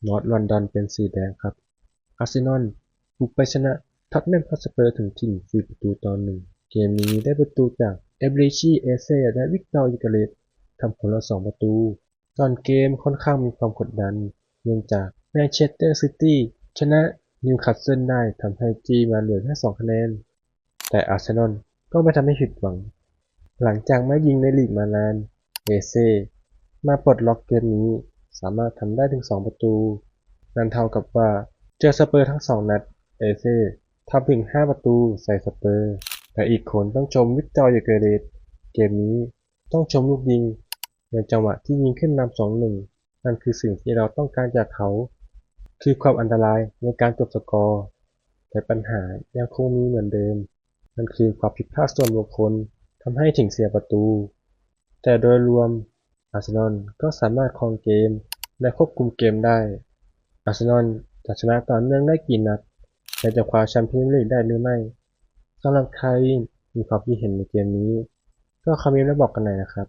นอร์ทลอนดอนเป็นสีแดงครับอาร์เซนอลบุกไปชนะท็อตแนมฮอตสเปอร์ถึงถิ่น4-1เกมนี้ได้ประตูจากเอเบริชีเอเซ่และวิกตอร์ยิกาเรสทำผลละ2ประตูก่อนเกมค่อนข้างมีความกดดันเนื่องจากแมนเชสเตอร์ซิตี้ชนะนิวคาสเซิลได้ทำให้จีมาเหลือแค่2คะแนนแต่อาร์เซนอลก็ไม่ทำให้ผิดหวังหลังจากไม่ยิงในลีกมานานเอเซ่มาปลดล็อกเกมนี้สามารถทำได้ถึง2ประตูนั่นเท่ากับว่าเจอสเปอร์ทั้ง2นัดเอเซ่ทำถึง5ประตูใส่สเปอร์และอีกคนต้องชมวิกตอร์ยาเกเรสเกมนี้ต้องชมลูกยิงในจังหวะที่ยิงขึ้นนำ2-1นั่นคือสิ่งที่เราต้องการจากเขาคือความอันตรายในการจบสกอร์แต่ปัญหายังคงมีเหมือนเดิมนั่นคือความผิดพลาดส่วนบุคคลทำให้ถึงเสียประตูแต่โดยรวมอาร์เซนอลก็สามารถครองเกมและควบคุมเกมได้อาร์เซนอลจะชนะต่อเนื่องได้กี่นัดและจะคว้าแชมเปี้ยนส์ลีกได้หรือไม่สำหรับใครมีความคิดเห็นในเกมนี้ก็คอมเมนต์มาบอกกันหน่อยนะครับ